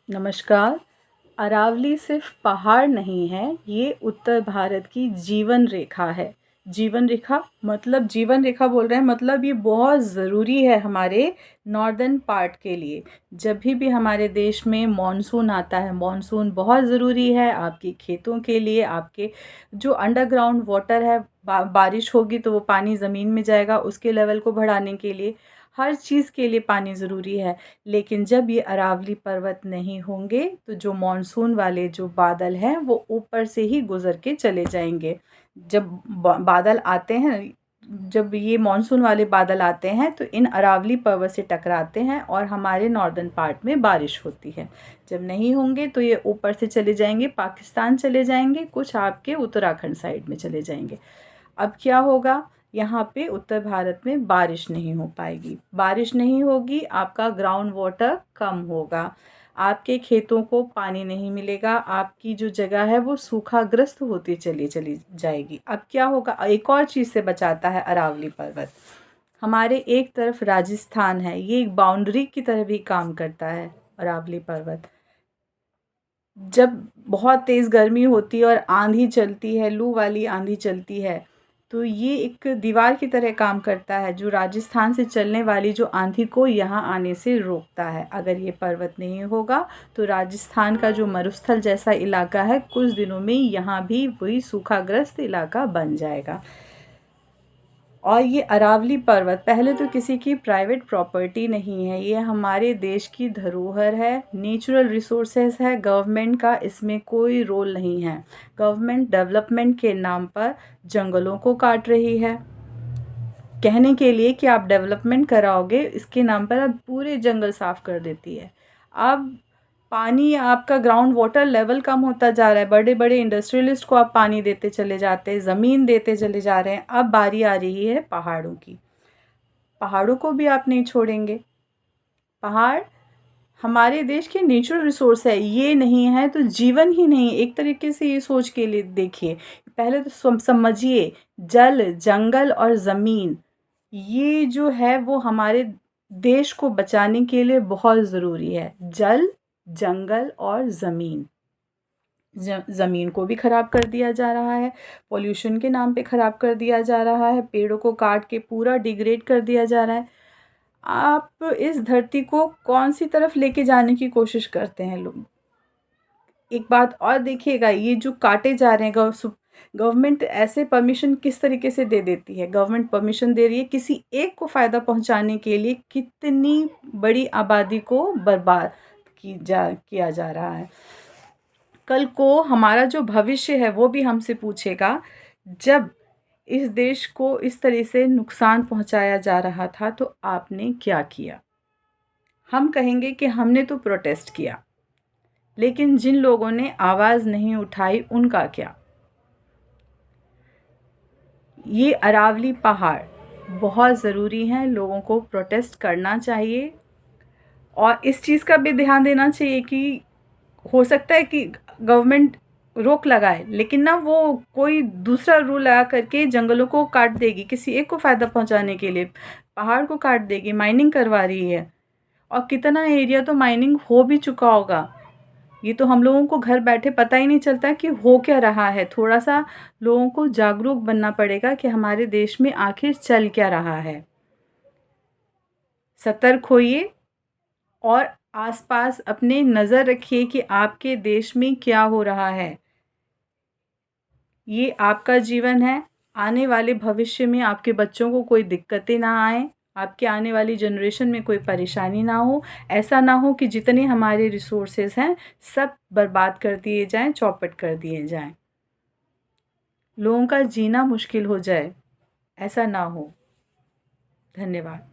नमस्कार। अरावली सिर्फ पहाड़ नहीं है, ये उत्तर भारत की जीवन रेखा है। जीवन रेखा मतलब जीवन रेखा बोल रहे हैं मतलब ये बहुत ज़रूरी है हमारे नॉर्दर्न पार्ट के लिए। जब भी हमारे देश में मॉनसून आता है, मॉनसून बहुत ज़रूरी है आपके खेतों के लिए, आपके जो अंडरग्राउंड वाटर है, बारिश होगी तो वो पानी ज़मीन में जाएगा, उसके लेवल को बढ़ाने के लिए, हर चीज़ के लिए पानी ज़रूरी है। लेकिन जब ये अरावली पर्वत नहीं होंगे तो जो मॉनसून वाले जो बादल हैं वो ऊपर से ही गुज़र के चले जाएंगे। जब बादल आते हैं, जब ये मॉनसून वाले बादल आते हैं तो इन अरावली पर्वत से टकराते हैं और हमारे नॉर्दर्न पार्ट में बारिश होती है। जब नहीं होंगे तो ये ऊपर से चले जाएंगे, पाकिस्तान चले जाएंगे, कुछ आपके उत्तराखंड साइड में चले जाएंगे। अब क्या होगा, यहाँ पे उत्तर भारत में बारिश नहीं हो पाएगी। बारिश नहीं होगी, आपका ग्राउंड वाटर कम होगा, आपके खेतों को पानी नहीं मिलेगा, आपकी जो जगह है वो सूखाग्रस्त होती चली चली जाएगी। अब क्या होगा, एक और चीज़ से बचाता है अरावली पर्वत। हमारे एक तरफ राजस्थान है, ये एक बाउंड्री की तरह भी काम करता है अरावली पर्वत। जब बहुत तेज़ गर्मी होती है और आंधी चलती है, लू वाली आंधी चलती है, तो ये एक दीवार की तरह काम करता है जो राजस्थान से चलने वाली जो आंधी को यहाँ आने से रोकता है। अगर ये पर्वत नहीं होगा तो राजस्थान का जो मरुस्थल जैसा इलाका है, कुछ दिनों में यहाँ भी वही सूखाग्रस्त इलाका बन जाएगा। और ये अरावली पर्वत पहले तो किसी की प्राइवेट प्रॉपर्टी नहीं है, ये हमारे देश की धरोहर है, नेचुरल रिसोर्सेज है। गवर्नमेंट का इसमें कोई रोल नहीं है। गवर्नमेंट डेवलपमेंट के नाम पर जंगलों को काट रही है, कहने के लिए कि आप डेवलपमेंट कराओगे, इसके नाम पर अब पूरे जंगल साफ कर देती है। अब पानी, आपका ग्राउंड वाटर लेवल कम होता जा रहा है, बड़े बड़े इंडस्ट्रियलिस्ट को आप पानी देते चले जाते हैं, ज़मीन देते चले जा रहे हैं। अब बारी आ रही है पहाड़ों की। पहाड़ों को भी आप नहीं छोड़ेंगे। पहाड़ हमारे देश के नेचुरल रिसोर्स है, ये नहीं है तो जीवन ही नहीं। एक तरीके से ये सोच के लिए देखिए, पहले तो समझिए, जल, जंगल और ज़मीन, ये जो है वो हमारे देश को बचाने के लिए बहुत ज़रूरी है। जल, जंगल और ज़मीन। ज़मीन को भी ख़राब कर दिया जा रहा है, पॉल्यूशन के नाम पे ख़राब कर दिया जा रहा है, पेड़ों को काट के पूरा डिग्रेड कर दिया जा रहा है। आप इस धरती को कौन सी तरफ लेके जाने की कोशिश करते हैं लोग? एक बात और देखिएगा, ये जो काटे जा रहे हैं, गवर्नमेंट ऐसे परमिशन किस तरीके से दे देती है। गवर्नमेंट परमिशन दे रही है किसी एक को फ़ायदा पहुंचाने के लिए, कितनी बड़ी आबादी को बर्बाद किया जा रहा है। कल को हमारा जो भविष्य है वो भी हमसे पूछेगा, जब इस देश को इस तरह से नुकसान पहुंचाया जा रहा था तो आपने क्या किया। हम कहेंगे कि हमने तो प्रोटेस्ट किया, लेकिन जिन लोगों ने आवाज़ नहीं उठाई उनका क्या। ये अरावली पहाड़ बहुत ज़रूरी हैं, लोगों को प्रोटेस्ट करना चाहिए और इस चीज़ का भी ध्यान देना चाहिए कि हो सकता है कि गवर्नमेंट रोक लगाए, लेकिन ना वो कोई दूसरा रूल लगा करके जंगलों को काट देगी किसी एक को फ़ायदा पहुंचाने के लिए, पहाड़ को काट देगी, माइनिंग करवा रही है। और कितना एरिया तो माइनिंग हो भी चुका होगा, ये तो हम लोगों को घर बैठे पता ही नहीं चलता कि हो क्या रहा है। थोड़ा सा लोगों को जागरूक बनना पड़ेगा कि हमारे देश में आखिर चल क्या रहा है। सतर्क होइए और आसपास अपने नज़र रखिए कि आपके देश में क्या हो रहा है। ये आपका जीवन है, आने वाले भविष्य में आपके बच्चों को कोई दिक्कतें ना आए, आपके आने वाली जनरेशन में कोई परेशानी ना हो। ऐसा ना हो कि जितने हमारे रिसोर्सेज हैं सब बर्बाद कर दिए जाएं, चौपट कर दिए जाएं, लोगों का जीना मुश्किल हो जाए, ऐसा ना हो। धन्यवाद।